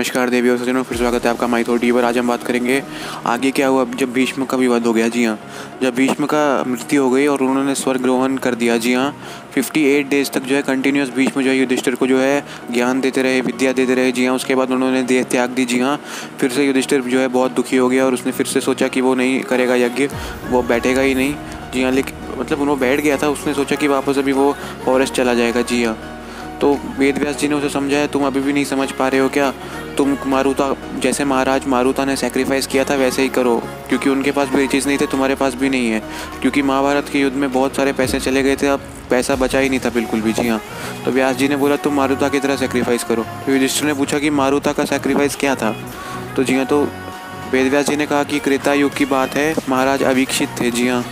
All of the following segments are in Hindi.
नमस्कार देवी और सज्जनों, फिर स्वागत है आपका माई थॉट पर। आज हम बात करेंगे आगे क्या हुआ जब भीष्म का विवाद हो गया। जी हाँ, जब भीष्म का मृत्यु हो गई और उन्होंने स्वर्गरोहण कर दिया। जी हाँ, 58 डेज तक जो है कंटिन्यूस भीष्म जो है युधिष्ठिर को जो है ज्ञान देते रहे, विद्या देते रहे। जी हाँ, उसके बाद उन्होंने देह त्याग दी। जी हाँ, फिर से युधिष्ठिर जो है बहुत दुखी हो गया और उसने फिर से सोचा कि वो नहीं करेगा यज्ञ, वो बैठेगा ही नहीं। जी हाँ, लेकिन मतलब वो बैठ गया था, उसने सोचा कि वापस अभी वो फॉरेस्ट चला जाएगा। जी हाँ, तो वेद व्यास जी ने उसे समझाया, तुम अभी भी नहीं समझ पा रहे हो क्या? तुम मारुता जैसे महाराज मारुता ने सैक्रिफाइस किया था वैसे ही करो, क्योंकि उनके पास भी चीज़ नहीं थे, तुम्हारे पास भी नहीं है। क्योंकि महाभारत के युद्ध में बहुत सारे पैसे चले गए थे, अब पैसा बचा ही नहीं था बिल्कुल भी। जी हाँ, तो व्यास जी ने बोला तुम मारुता की तरह सैक्रिफाइस करो। तो युधिष्ठिर ने पूछा कि मारुता का सैक्रिफाइस क्या था? तो जी हाँ, तो वेद व्यास जी ने कहा कि त्रेता युग की बात है, महाराज अवीक्षित थे। जी हाँ,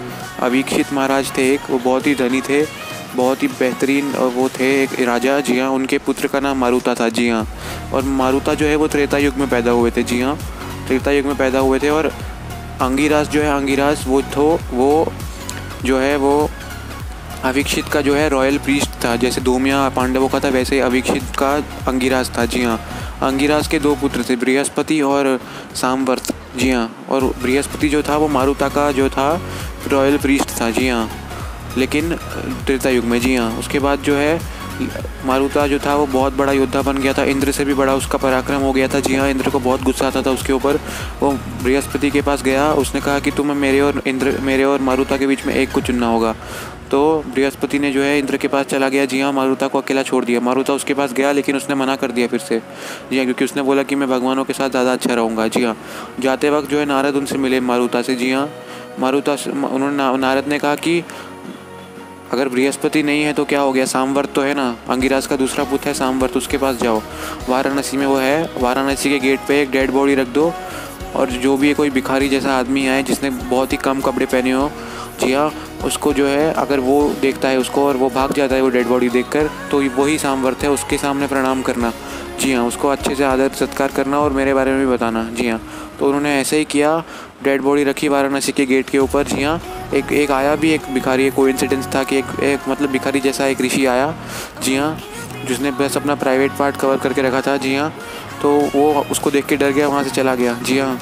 अवीक्षित महाराज थे एक, वो बहुत ही धनी थे, बहुत ही बेहतरीन वो थे एक राजा। जी हाँ, उनके पुत्र का नाम मारुता था। जी हाँ, और मारुता जो है वो त्रेता युग में पैदा हुए थे। जी हाँ, त्रेता युग में पैदा हुए थे। और अंगिरास जो है, अंगिरास वो जो है वो अवीक्षित का जो है रॉयल प्रीस्ट था। जैसे धूमिया पांडवों का था, वैसे अवीक्षित का अंगिरास था। जी हाँ, अंगिरास के दो पुत्र थे, बृहस्पति और सामवर्त। जी हाँ, और बृहस्पति जो था वो मारुता का जो था रॉयल प्रीस्ट था। जी हाँ, लेकिन त्रेता युग में। जी हाँ, उसके बाद जो है मारुता जो था वो बहुत बड़ा योद्धा बन गया था, इंद्र से भी बड़ा उसका पराक्रम हो गया था। जी हाँ, इंद्र को बहुत गुस्सा आता था उसके ऊपर। वो बृहस्पति के पास गया, उसने कहा कि तुम्हें मेरे और मारुता के बीच में एक को चुनना होगा। तो बृहस्पति ने जो है इंद्र के पास चला गया। जी हाँ, मारुता को अकेला छोड़ दिया। मारुता उसके पास गया लेकिन उसने मना कर दिया फिर से। जी हाँ, क्योंकि उसने बोला कि मैं भगवानों के साथ ज़्यादा अच्छा रहूँगा। जी हाँ, जाते वक्त जो है नारद उनसे मिले मारुता से। जी हाँ, नारद ने कहा कि अगर बृहस्पति नहीं है तो क्या हो गया, सामवर्त तो है ना, अंगिरास का दूसरा पुत्र है सामवर्त, उसके पास जाओ, वाराणसी में वो है, वाराणसी के गेट पे एक डेड बॉडी रख दो, और जो भी कोई भिखारी जैसा आदमी आए जिसने बहुत ही कम कपड़े पहने हो, जी हाँ, उसको जो है अगर वो देखता है उसको और वो भाग जाता है वो डेड बॉडी देखकर, तो वही सामवर्त है, उसके सामने प्रणाम करना। जी हाँ, उसको अच्छे से आदर सत्कार करना और मेरे बारे में भी बताना। जी हाँ, तो उन्होंने ऐसे ही किया, डेड बॉडी रखी वाराणसी के गेट के ऊपर। जी हाँ, एक आया भी एक भिखारी, एक कोइंसिडेंस था कि एक मतलब भिखारी जैसा एक ऋषि आया। जी हाँ, जिसने बस अपना प्राइवेट पार्ट कवर करके रखा था। जी हाँ, तो वो उसको देख के डर गया, वहाँ से चला गया। जी हाँ,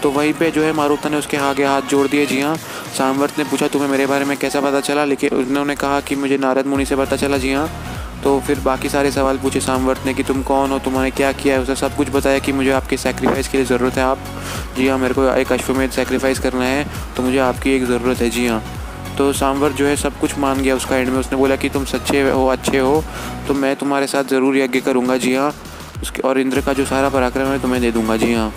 तो वहीं पे जो है मारुता ने उसके आगे हाथ जोड़ दिए। जी हाँ, सामवर्त ने पूछा तुम्हें मेरे बारे में कैसा पता चला, लेकिन उन्होंने कहा कि मुझे नारद मुनि से पता चला। जी हाँ, तो फिर बाकी सारे सवाल पूछे सामवर्त ने कि तुम कौन हो, तुम्हारे क्या किया है, उसे सब कुछ बताया कि मुझे आपके सैक्रिफाइस के लिए ज़रूरत है। आप जी हाँ, मेरे को एक अश्वमेध सैक्रिफाइस करना है, तो मुझे आपकी एक ज़रूरत है। जी हाँ, तो सामवर्त जो है सब कुछ मान गया उसका एंड में। उसने बोला कि तुम सच्चे हो, अच्छे हो, तो मैं तुम्हारे साथ ज़रूर यज्ञ करूँगा। जी हाँ, उसके और इंद्र का जो सारा पराक्रम है तुम्हें दे दूँगा। जी हाँ,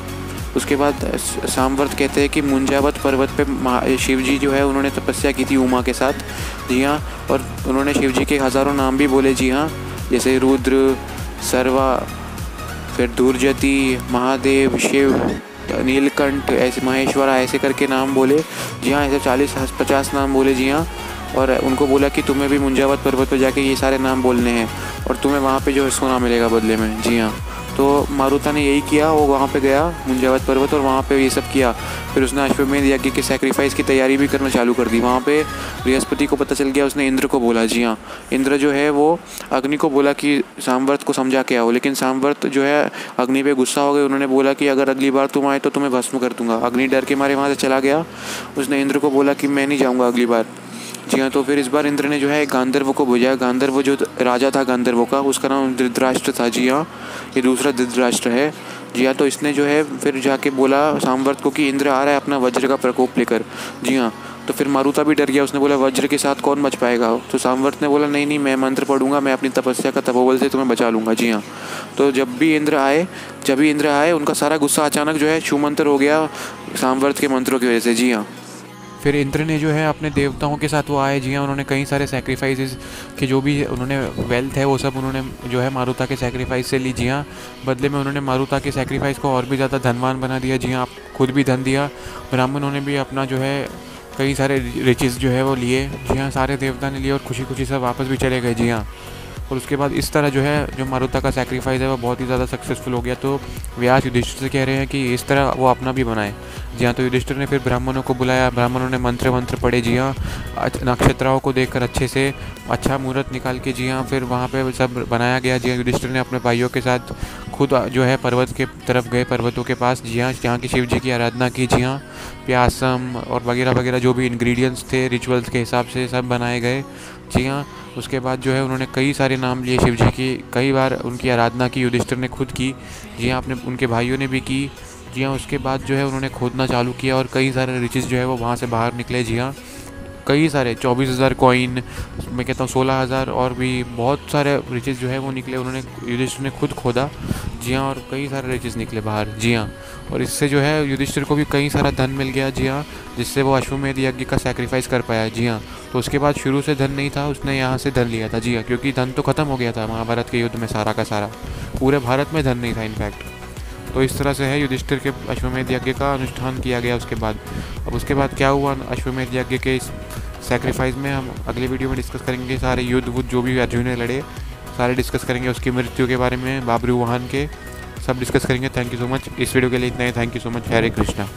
उसके बाद सामवर्त कहते हैं कि मुंजावत पर्वत पे शिव जी जो है उन्होंने तपस्या की थी उमा के साथ। जी हाँ, और उन्होंने शिव जी के हज़ारों नाम भी बोले। जी हाँ, जैसे रुद्र, सर्वा, फिर दुर्जति, महादेव, शिव, नीलकंठ, ऐसे महेश्वरा, ऐसे करके नाम बोले। जी हाँ, ऐसे 40-50 नाम बोले। जी हाँ, और उनको बोला कि तुम्हें भी मुंजावत पर्वत पर जाके ये सारे नाम बोलने हैं और तुम्हें वहाँ पे जो है सोना मिलेगा बदले में। जी हाँ, तो मारुता ने यही किया, वो वहाँ पे गया मुंजावत पर्वत और वहाँ पे ये सब किया। फिर उसने अश्वमेध यज्ञ के सैक्रिफाइस की तैयारी भी करना चालू कर दी। वहाँ पे बृहस्पति को पता चल गया, उसने इंद्र को बोला। जी हाँ, इंद्र जो है वो अग्नि को बोला कि सामवर्त को समझा के आओ, लेकिन सामवर्त जो है अग्नि पे गुस्सा हो गए। उन्होंने बोला कि अगर अगली बार तुम आए तो तुम्हें भस्म कर दूंगा। अग्नि डर के मारे वहाँ से चला गया। उसने इंद्र को बोला कि मैं नहीं जाऊँगा अगली बार। जी हाँ, तो फिर इस बार इंद्र ने जो है गांधर्व को भेजा। गांधर्व जो राजा था गांधर्वों का, उसका नाम धृतराष्ट्र था। जी हाँ, ये दूसरा धृतराष्ट्र है। जी हाँ, तो इसने जो है फिर जाके बोला सामवर्त को कि इंद्र आ रहा है अपना वज्र का प्रकोप लेकर। जी हाँ, तो फिर मारुता भी डर गया, उसने बोला वज्र के साथ कौन बच पाएगा। तो सामवर्त ने बोला नहीं, मैं मंत्र पढ़ूंगा, मैं अपनी तपस्या का तपोबल से तुम्हें बचा लूँगा। जी हाँ, तो जब भी इंद्र आए उनका सारा गुस्सा अचानक जो है छूमंतर हो गया सामवर्त के मंत्रों की वजह से। जी हाँ, फिर इंद्र ने जो है अपने देवताओं के साथ वो आए। जी हाँ, उन्होंने कई सारे सैक्रिफाइसेस के जो भी उन्होंने वेल्थ है वो सब उन्होंने जो है मारुता के सैक्रिफाइस से ली। जी हाँ, बदले में उन्होंने मारुता के सैक्रिफाइस को और भी ज़्यादा धनवान बना दिया। जी हाँ, खुद भी धन दिया, ब्राह्मणों ने भी अपना जो है कई सारे रिचेस जो है वो लिए। जी हाँ, सारे देवता ने लिए और खुशी खुशी सब वापस भी चले गए। जी हाँ, और उसके बाद इस तरह जो है जो मारुता का सैक्रिफाइस है वो बहुत ही ज़्यादा सक्सेसफुल हो गया। तो व्यास युधिष्ठिर से कह रहे हैं कि इस तरह वो अपना भी बनाए। जी हाँ, तो युधिष्ठिर ने फिर ब्राह्मणों को बुलाया, ब्राह्मणों ने मंत्र वंत्र पढ़े जी हाँ, नक्षत्राओं को देखकर अच्छे से अच्छा मुहूर्त निकाल के जी हाँ, फिर वहाँ पे सब बनाया गया जी हाँ। युधिष्ठिर ने अपने भाइयों के साथ खुद जो है पर्वत के तरफ गए, पर्वतों के पास जी हाँ, जहाँ की शिव जी की आराधना की जी हाँ। प्यासम और वगैरह वगैरह जो भी इंग्रेडिएंट्स थे रिचुअल्स के हिसाब से सब बनाए गए जी हाँ। उसके बाद जो है उन्होंने कई सारे नाम लिए शिव जी की, कई बार उनकी आराधना की युधिष्ठिर ने खुद की जी हाँ, अपने उनके भाइयों ने भी की जी हाँ। उसके बाद जो है उन्होंने खोदना चालू किया और कई सारे रिचेस जो है वो वहाँ से बाहर निकले जी हाँ। कई सारे 24,000 कॉइन, मैं कहता हूँ 16,000 और भी बहुत सारे रिचेस जो है वो निकले, उन्होंने युधिष्ठिर ने खुद खोदा जी हाँ, और कई सारे रिचेस निकले बाहर जी हाँ। और इससे जो है युधिष्ठिर को भी कई सारा धन मिल गया जी हाँ, जिससे वो अश्वमेध यज्ञ का सैक्रिफाइस कर पाया जी हाँ। तो उसके बाद शुरू से धन नहीं था, उसने यहाँ से धन लिया था जी हाँ, क्योंकि धन तो ख़त्म हो गया था महाभारत के युद्ध में, सारा का सारा पूरे भारत में धन नहीं था इनफैक्ट। तो इस तरह से है युधिष्ठिर के अश्वमेध यज्ञ का अनुष्ठान किया गया उसके बाद। अब उसके बाद क्या हुआ अश्वमेध यज्ञ के इस सैक्रिफाइस में हम अगले वीडियो में डिस्कस करेंगे, सारे युद्ध वुद्ध जो भी अर्जुन ने लड़े सारे डिस्कस करेंगे, उसकी मृत्यु के बारे में, बाबरी वाहन के सब डिस्कस करेंगे। थैंक यू सो मच, इस वीडियो के लिए इतना ही। Thank you so much, Hare Krishna.